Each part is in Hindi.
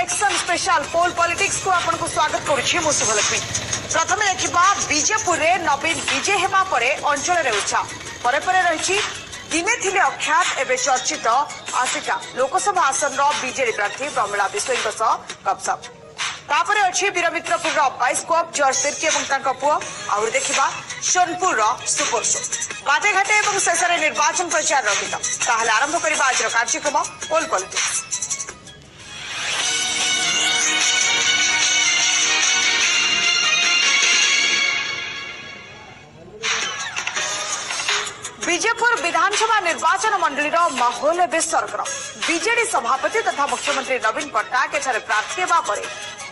इलेक्शन स्पेशल पोल पॉलिटिक्स को आपन को स्वागत करुछि मु शुभलक्ष्मी। प्रथमे देखिबा बीजेपुर रे नवीन विजय हेबा परे अंचल रे उछा परे परे रहिछि दिने थिले अख्यात एबे चर्चित आसिका लोकसभा आसन रो बीजेडी प्रार्थी प्रमिला बिश्वईଙ୍କ सह गपसप तापरे अछि वीरमित्रपुर रो 22 कोप जॉर्ज तिर्की एवं तांका पुआ आउर देखिबा सोनपुर रो सुपर शो बाटे घाटे एवं शेषरे निर्वाचन प्रचार रहित ताहले आरंभ करिबा आज रो कार्यक्रम पोल पॉलिटिक्स। बीजेपुर विधानसभा निर्वाचन मंडली माहौल एवं सरगरम बीजेडी सभापति तथा मुख्यमंत्री नवीन पट्टनायक एठारे प्रार्थी हेबा परे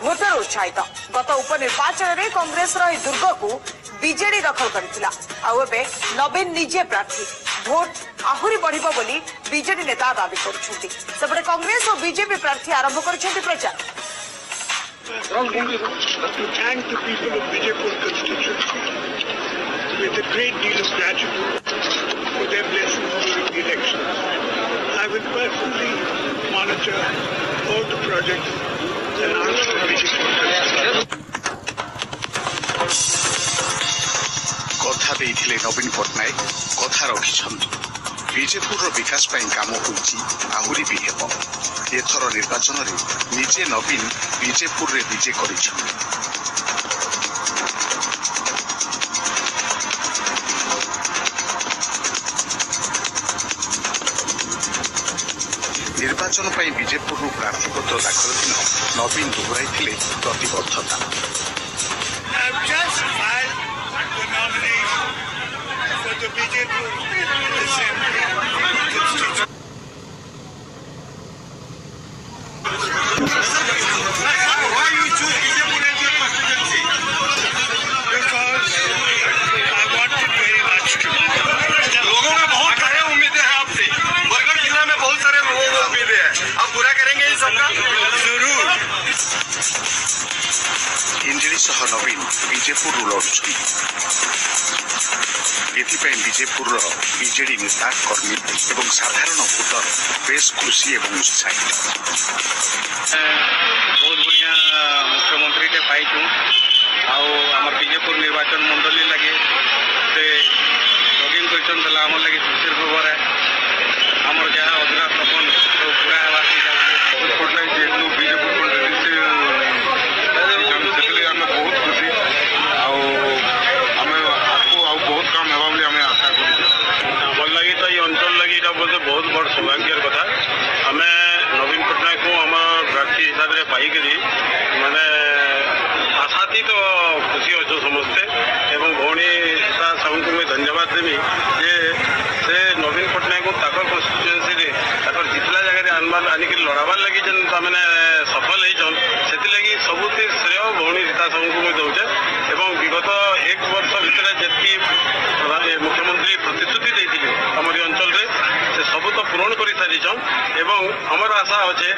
भोटर उत्साहित गत उपनिर्वाचन में कांग्रेस दुर्ग को बीजेडी दखल करथिला आ एबे नवीन निजे प्रार्थी भोट आहुरी बढ़िबो बोली बीजेडी नेता दाबी करुछंती सेपटे कांग्रेस और बीजेपी प्रार्थी आरंभ करछंती प्रचार। With a great deal of gratitude for their blessings during the election. I will personally monitor all the projects and answer questions. कथा देइथिले नवीन पट्टनायक कथा रखिछन्ति बीजेपुर विकास ପାଇଁ କାମ ହୋଇଛି ଆହୁରି ବି ହେବ। ଏଥର ନିର୍ବାଚନରେ ନିଜେ ନବୀନ ବିଜେପୁରରେ ବିଜେ କରିଛନ୍ତି। निर्वाचन पर बीजेपुर प्रार्थीपत्र दाखल दिन नवीन दोहराई प्रतिबद्धता। नवीन बीजेपुर लड़ुछंती एथिपाई बीजेपुर बीजेडी नेता कर्मी एवं साधारण भोटर बेस खुशी एवं उत्साहित। बहुत बढ़िया मुख्यमंत्री टे पाइछु आमर बीजेपुर निर्वाचन मंडली लगे लगिन कर आम लगे खुशी खबर है आमर जहाँ अधूरा सपन सब पूरा है जेहतु बीजेपुर बहुत बड़ सौभाग्यर कथा आम नवीन पट्टनायक को आम प्रार्थी हिसाब से पाइक माने आशातीत तो खुशी अच्छे समस्ते एवं भौणी साहू को मैं धन्यवाद देवी जे से नवीन पट्टनायक को कन्स्टिट्युएन्सी जितला जगह आनिक लड़ाबार लगी जेन मैंने सफल होती से सबुति श्रेय भौणी रीता साहू को मैं दौचे एवं विगत एक वर्ष भितर जी मुख्यमंत्री प्रतिश्रुति देते हमारी अंचल से सब तो पूरण कर सारी एवं हमार आशा अच्छे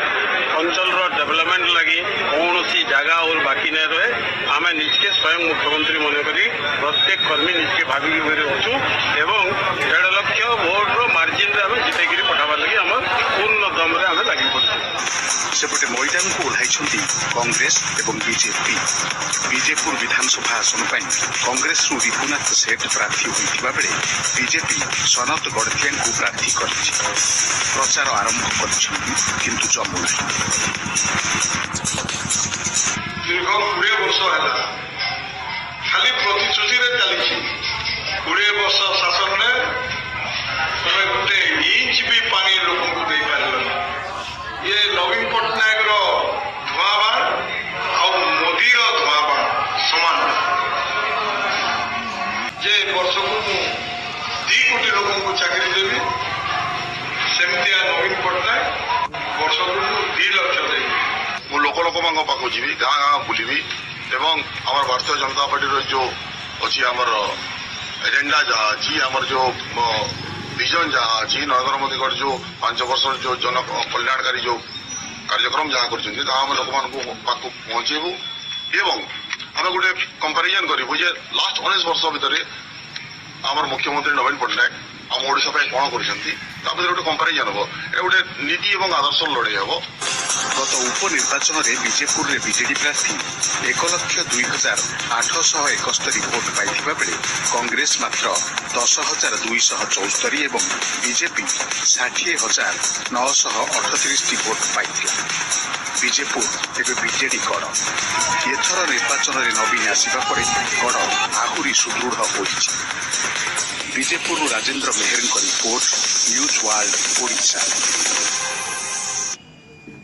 अंचल डेवलपमेंट लगी कौन सी जगह और बाकी नहीं रहे आम निजके स्वयं मुख्यमंत्री मन करी प्रत्येक कर्मी निजके भाविक अच्छु एवं 1.5 लाख भोट्र मार्जिन आम जितेक पठाबार लगे आम पूर्ण दम आम लगी पड़े। सेपटे मैदान को ओह्लाई कांग्रेस एवं बीजेपी बीजेपुर विधानसभा आसन पर कांग्रेस रिपुनाथ सेठ प्रार्थी होता बेले बीजेपी सनत गड़तिया को प्रार्थी कर प्रचार आरंभ कर जमुना दीर्घ 20 वर्ष है खाली प्रतिश्रुति चली 20 वर्ष शासन में गोटे इंच भी पानी लोक को दे पार ये नवीन पट्टनायक धुआबाण और मोदी धुआबाण समान जे वर्ष को 2 कोटी लोक को चाकरी देवी सेमतिया नवीन पट्टनायक वर्ष को 2 लाख देवी मु लोक लोक पाक जी गाँ गाँ बुलि एवं आम भारतीय जनता पार्टी जो अच्छी आमर एजेंडा जहाँ अच्छी आमर जो विजन जहाँ अच्छी नरेंद्र मोदी जो 5 वर्ष जो जन कल्याणकारी जो कार्यक्रम जहाँ कर लोक पाक पहुंचेबू एवं आम गोटे कंपेरिजन करूँ जे लास्ट 19 वर्ष भितर आमर मुख्यमंत्री नवीन पट्टनायक ଆମ ଓଡ଼ିଶା ପାଇଁ କ'ଣ କରିଛନ୍ତି ତା ଭିତରେ ଗୋଟେ କମ୍ପାରିଜନ ହବ। ଏ ଗୋଟେ ନୀତି ଏବଂ ଆଦର୍ଶ ଲଢ଼େଇ ହବ। ଗତ ଉପନିର୍ବାଚନରେ ବିଜେପୁରରେ ବିଜେଡି ପ୍ରାର୍ଥୀ 1,02,871 ଭୋଟ ପାଇଥିବା ବେଳେ କଂଗ୍ରେସ ମାତ୍ର 10,274 ଏବଂ ବିଜେପି 60,938 ଭୋଟ ପାଇଥିଲା। ବିଜେପୁର ଏବେ ବିଜେଡି ଗଡ଼। ଏଥର ନିର୍ବାଚନରେ ନବୀନ ଆସିବା ପରେ ଗଡ଼ ଆହୁରି ସୁଦୃଢ଼ ହୋଇଛି। ବିଜେପୁରରୁ ରାଜେନ୍ଦ୍ର ମେହେରଙ୍କ ରିପୋର୍ଟ, ନ୍ୟୁଜ୍ ୱାର୍ଲ୍ଡ ଓଡ଼ିଶା।